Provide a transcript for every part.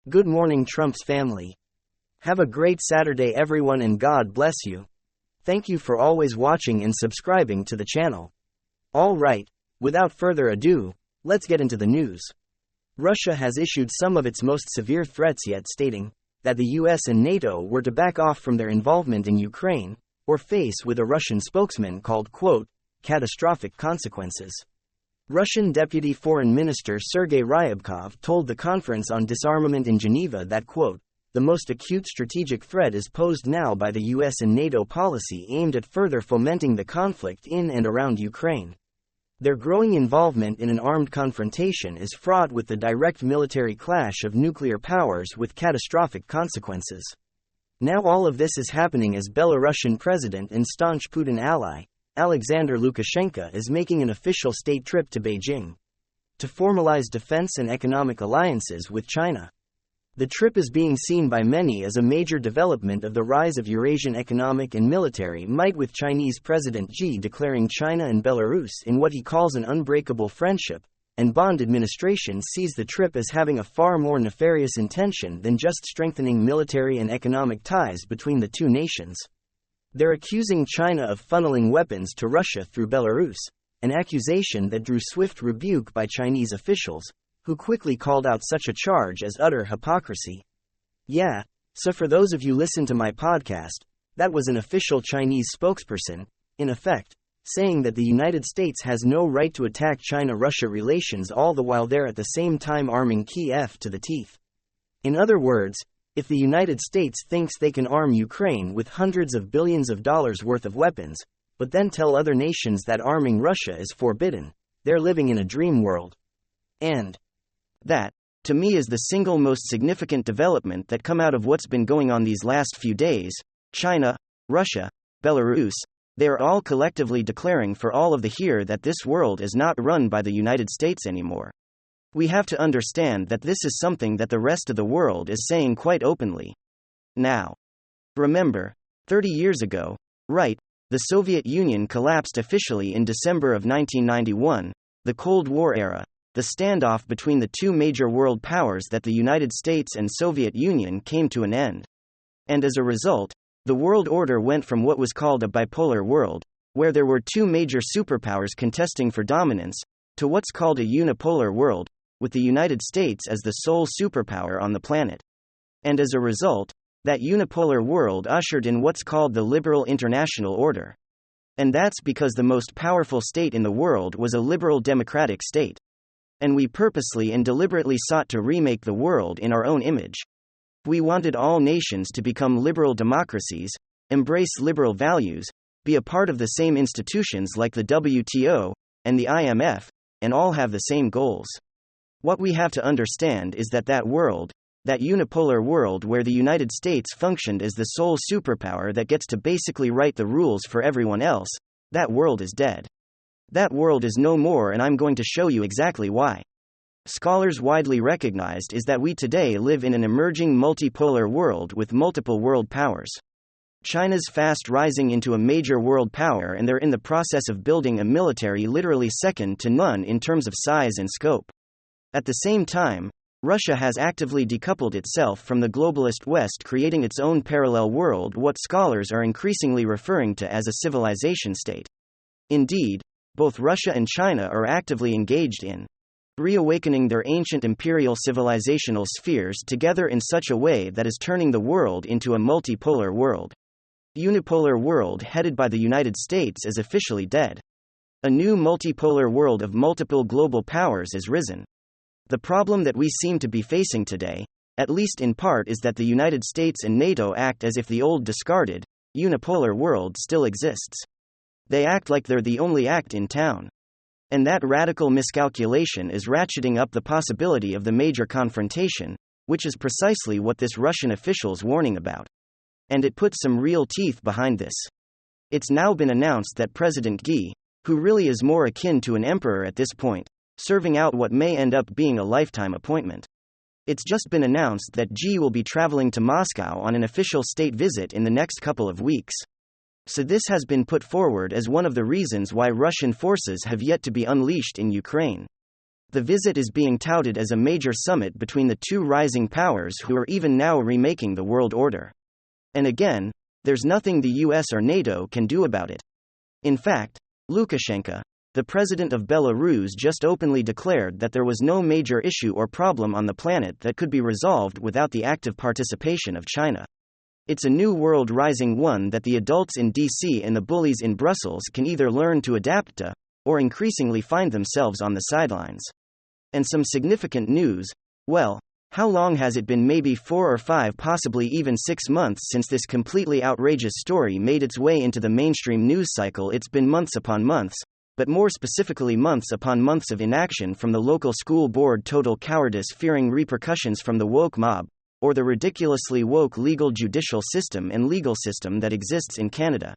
Good morning, Trump's family. Have a great Saturday, everyone, and God bless you. Thank you for always watching and subscribing to the channel. Alright, without further ado, let's get into the news. Russia has issued some of its most severe threats yet, stating that the US and NATO were to back off from their involvement in Ukraine, or face with a Russian spokesman called, quote, catastrophic consequences. Russian Deputy Foreign Minister Sergei Ryabkov told the Conference on Disarmament in Geneva that, quote, the most acute strategic threat is posed now by the US and NATO policy aimed at further fomenting the conflict in and around Ukraine. Their growing involvement in an armed confrontation is fraught with the direct military clash of nuclear powers with catastrophic consequences. Now all of this is happening as Belarusian president and staunch Putin ally, Alexander Lukashenko, is making an official state trip to Beijing to formalize defense and economic alliances with China. The trip is being seen by many as a major development of the rise of Eurasian economic and military might, with Chinese President Xi declaring China and Belarus in what he calls an unbreakable friendship, and Bond administration sees the trip as having a far more nefarious intention than just strengthening military and economic ties between the two nations. They're accusing China of funneling weapons to Russia through Belarus, an accusation that drew swift rebuke by Chinese officials, who quickly called out such a charge as utter hypocrisy. Yeah, so for those of you listen to my podcast, that was an official Chinese spokesperson, in effect, saying that the United States has no right to attack China-Russia relations, all the while they're at the same time arming Kiev to the teeth. In other words, if the United States thinks they can arm Ukraine with hundreds of billions of dollars worth of weapons, but then tell other nations that arming Russia is forbidden, they're living in a dream world. And that, to me, is the single most significant development that come out of what's been going on these last few days. China, Russia, Belarus, they are all collectively declaring for all of the here that this world is not run by the United States anymore. We have to understand that this is something that the rest of the world is saying quite openly. Now, remember, 30 years ago, right, the Soviet Union collapsed officially in December of 1991, the Cold War era, the standoff between the two major world powers that the United States and Soviet Union came to an end. And as a result, the world order went from what was called a bipolar world, where there were two major superpowers contesting for dominance, to what's called a unipolar world, with the United States as the sole superpower on the planet. And as a result, that unipolar world ushered in what's called the liberal international order. And that's because the most powerful state in the world was a liberal democratic state. And we purposely and deliberately sought to remake the world in our own image. We wanted all nations to become liberal democracies, embrace liberal values, be a part of the same institutions like the WTO and the IMF, and all have the same goals. What we have to understand is that world, that unipolar world where the United States functioned as the sole superpower that gets to basically write the rules for everyone else, that world is dead. That world is no more, and I'm going to show you exactly why. Scholars widely recognized is that we today live in an emerging multipolar world with multiple world powers. China's fast rising into a major world power, and they're in the process of building a military literally second to none in terms of size and scope. At the same time, Russia has actively decoupled itself from the globalist West, creating its own parallel world, what scholars are increasingly referring to as a civilization state. Indeed, both Russia and China are actively engaged in reawakening their ancient imperial civilizational spheres together in such a way that is turning the world into a multipolar world. The unipolar world headed by the United States is officially dead. A new multipolar world of multiple global powers is risen. The problem that we seem to be facing today, at least in part, is that the United States and NATO act as if the old discarded, unipolar world still exists. They act like they're the only act in town. And that radical miscalculation is ratcheting up the possibility of the major confrontation, which is precisely what this Russian official's warning about. And it puts some real teeth behind this. It's now been announced that President Xi, who really is more akin to an emperor at this point, serving out what may end up being a lifetime appointment. It's just been announced that Xi will be traveling to Moscow on an official state visit in the next couple of weeks. So this has been put forward as one of the reasons why Russian forces have yet to be unleashed in Ukraine. The visit is being touted as a major summit between the two rising powers who are even now remaking the world order. And again, there's nothing the US or NATO can do about it. In fact, Lukashenko, the president of Belarus, just openly declared that there was no major issue or problem on the planet that could be resolved without the active participation of China. It's a new world rising, one that the adults in DC and the bullies in Brussels can either learn to adapt to, or increasingly find themselves on the sidelines. And some significant news, well, how long has it been? Maybe 4 or 5, possibly even 6 months since this completely outrageous story made its way into the mainstream news cycle. It's been months upon months, but more specifically months upon months of inaction from the local school board, total cowardice, fearing repercussions from the woke mob, or the ridiculously woke legal judicial system and legal system that exists in Canada.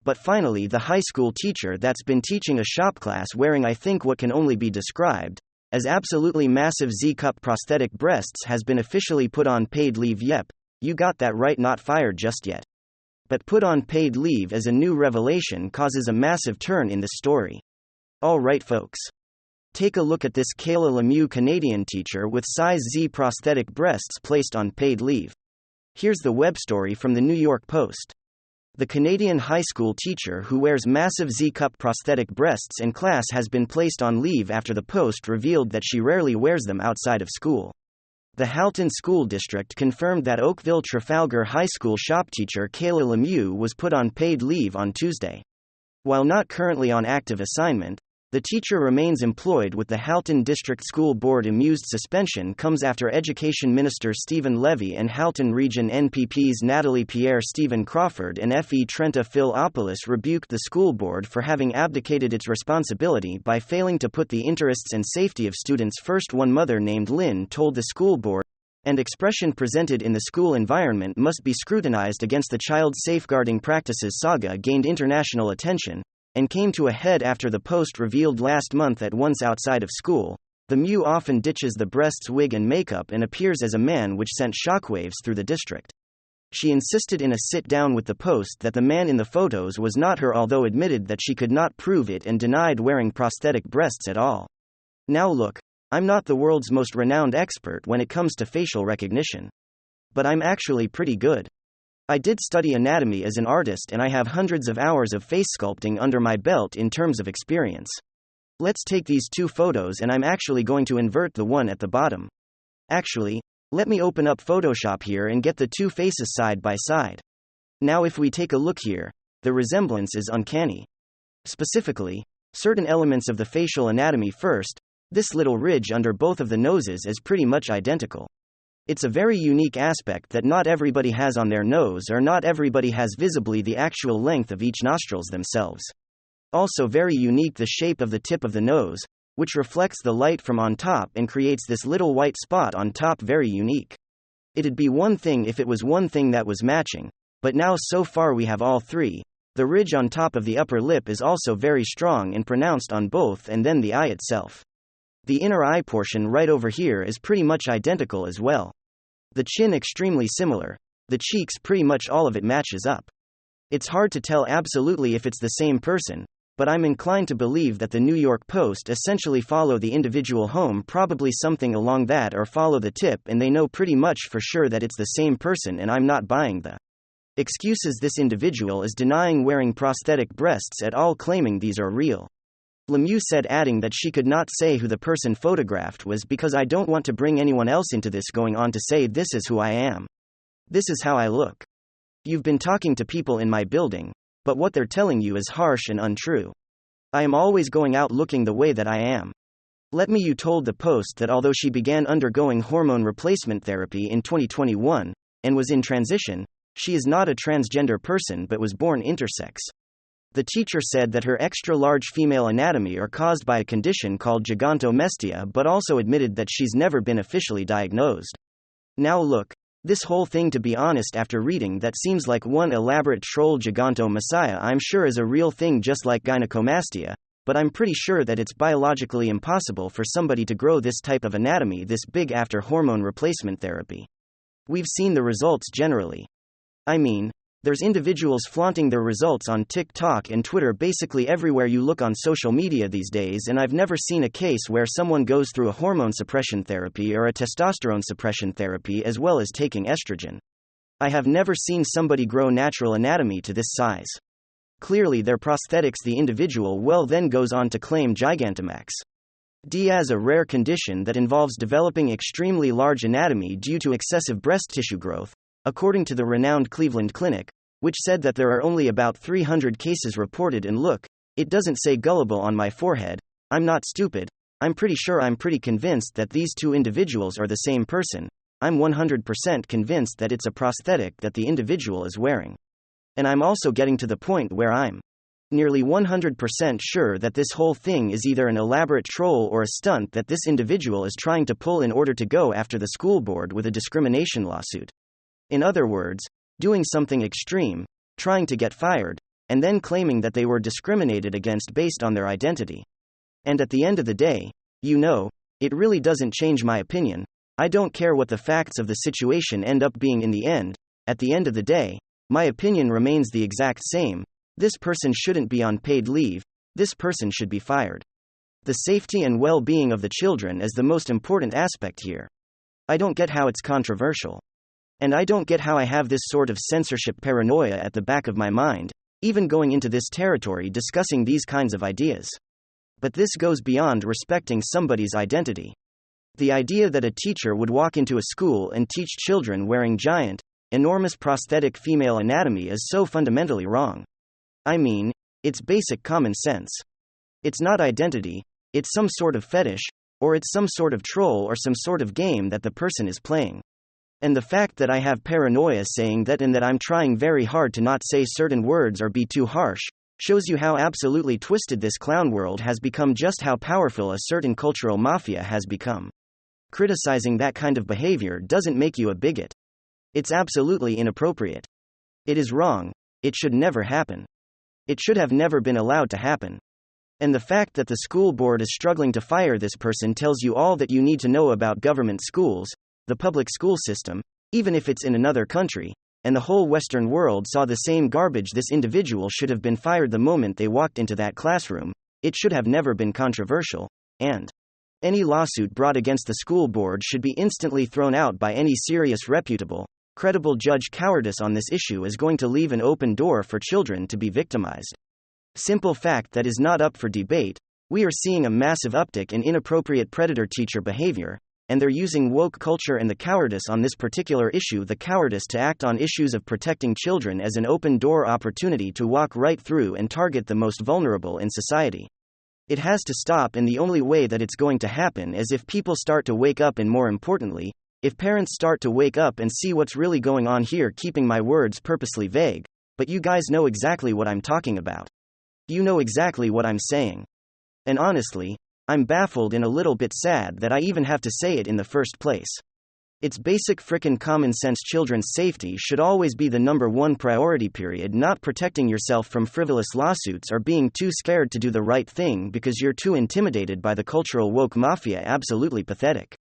But finally, the high school teacher that's been teaching a shop class wearing, I think, what can only be described as absolutely massive Z-cup prosthetic breasts has been officially put on paid leave. Yep, you got that right, not fired just yet. But put on paid leave as a new revelation causes a massive turn in the story. Alright folks. Take a look at this Kayla Lemieux, Canadian teacher with size Z prosthetic breasts placed on paid leave. Here's the web story from the New York Post. The Canadian high school teacher who wears massive Z-cup prosthetic breasts in class has been placed on leave after the Post revealed that she rarely wears them outside of school. The Halton School District confirmed that Oakville Trafalgar High School shop teacher Kayla Lemieux was put on paid leave on Tuesday. While not currently on active assignment, the teacher remains employed with the Halton District School Board. Amused suspension comes after Education Minister Stephen Levy and Halton Region NPP's Natalie Pierre-Stephen Crawford and FE Trenta Philopoulos rebuked the school board for having abdicated its responsibility by failing to put the interests and safety of students first. One mother named Lynn told the school board, and expression presented in the school environment must be scrutinized against the child safeguarding practices saga gained international attention, and came to a head after the Post revealed last month that once outside of school, Lemieux often ditches the breasts, wig and makeup and appears as a man, which sent shockwaves through the district. She insisted in a sit-down with the Post that the man in the photos was not her, although admitted that she could not prove it and denied wearing prosthetic breasts at all. Now look, I'm not the world's most renowned expert when it comes to facial recognition. But I'm actually pretty good. I did study anatomy as an artist and I have hundreds of hours of face sculpting under my belt in terms of experience. Let's take these two photos and I'm actually going to invert the one at the bottom. Actually, let me open up Photoshop here and get the two faces side by side. Now if we take a look here, the resemblance is uncanny. Specifically, certain elements of the facial anatomy. First, this little ridge under both of the noses is pretty much identical. It's a very unique aspect that not everybody has on their nose, or not everybody has visibly the actual length of each nostrils themselves. Also very unique, the shape of the tip of the nose, which reflects the light from on top and creates this little white spot on top. Very unique. It'd be one thing if it was one thing that was matching, but now so far we have all three. The ridge on top of the upper lip is also very strong and pronounced on both, and then the eye itself. The inner eye portion right over here is pretty much identical as well. The chin extremely similar, the cheeks, pretty much all of it matches up. It's hard to tell absolutely if it's the same person, but I'm inclined to believe that the New York Post essentially follow the individual home, probably something along that, or follow the tip, and they know pretty much for sure that it's the same person, and I'm not buying the excuses this individual is denying wearing prosthetic breasts at all, claiming these are real. Lemieux said, adding that she could not say who the person photographed was because I don't want to bring anyone else into this, going on to say, this is who I am. This is how I look. You've been talking to people in my building, but what they're telling you is harsh and untrue. I am always going out looking the way that I am. Lemieux told the Post that although she began undergoing hormone replacement therapy in 2021, and was in transition, she is not a transgender person but was born intersex. The teacher said that her extra-large female anatomy are caused by a condition called gigantomestia, but also admitted that she's never been officially diagnosed. Now look, this whole thing, to be honest, after reading that, seems like one elaborate troll. Gigantomestia I'm sure is a real thing, just like gynecomastia, but I'm pretty sure that it's biologically impossible for somebody to grow this type of anatomy this big after hormone replacement therapy. We've seen the results generally. I mean, There's individuals flaunting their results on TikTok and Twitter basically everywhere you look on social media these days, and I've never seen a case where someone goes through a hormone suppression therapy or a testosterone suppression therapy as well as taking estrogen. I have never seen somebody grow natural anatomy to this size. Clearly they're prosthetics. The individual then goes on to claim Gigantamax D as a rare condition that involves developing extremely large anatomy due to excessive breast tissue growth, according to the renowned Cleveland Clinic, which said that there are only about 300 cases reported. And look, it doesn't say gullible on my forehead. I'm not stupid. I'm pretty convinced that these two individuals are the same person. I'm 100% convinced that it's a prosthetic that the individual is wearing. And I'm also getting to the point where I'm nearly 100% sure that this whole thing is either an elaborate troll or a stunt that this individual is trying to pull in order to go after the school board with a discrimination lawsuit. In other words, doing something extreme, trying to get fired, and then claiming that they were discriminated against based on their identity. And at the end of the day, it really doesn't change my opinion. I don't care what the facts of the situation end up being in the end. At the end of the day, my opinion remains the exact same. This person shouldn't be on paid leave. This person should be fired. The safety and well-being of the children is the most important aspect here. I don't get how it's controversial. And I don't get how I have this sort of censorship paranoia at the back of my mind, even going into this territory discussing these kinds of ideas. But this goes beyond respecting somebody's identity. The idea that a teacher would walk into a school and teach children wearing giant, enormous prosthetic female anatomy is so fundamentally wrong. I mean, it's basic common sense. It's not identity, it's some sort of fetish, or it's some sort of troll or some sort of game that the person is playing. And the fact that I have paranoia saying that and that I'm trying very hard to not say certain words or be too harsh, shows you how absolutely twisted this clown world has become, just how powerful a certain cultural mafia has become. Criticizing that kind of behavior doesn't make you a bigot. It's absolutely inappropriate. It is wrong. It should never happen. It should have never been allowed to happen. And the fact that the school board is struggling to fire this person tells you all that you need to know about government schools, the public school system, even if it's in another country, and the whole Western world saw the same garbage. This individual should have been fired the moment they walked into that classroom. It should have never been controversial, and any lawsuit brought against the school board should be instantly thrown out by any serious, reputable, credible judge. Cowardice on this issue is going to leave an open door for children to be victimized. Simple fact that is not up for debate. We are seeing a massive uptick in inappropriate predator-teacher behavior, and they're using woke culture and the cowardice on this particular issue, the cowardice to act on issues of protecting children, as an open door opportunity to walk right through and target the most vulnerable in society. It has to stop, and the only way that it's going to happen is if people start to wake up, and more importantly, if parents start to wake up and see what's really going on here. Keeping my words purposely vague, but you guys know exactly what I'm talking about. You know exactly what I'm saying. And honestly, I'm baffled and a little bit sad that I even have to say it in the first place. It's basic frickin' common sense. Children's safety should always be the number one priority, period. Not protecting yourself from frivolous lawsuits or being too scared to do the right thing because you're too intimidated by the cultural woke mafia. Absolutely pathetic.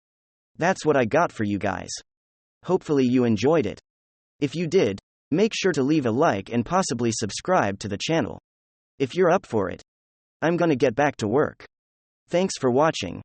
That's what I got for you guys. Hopefully you enjoyed it. If you did, make sure to leave a like and possibly subscribe to the channel. If you're up for it, I'm gonna get back to work. Thanks for watching.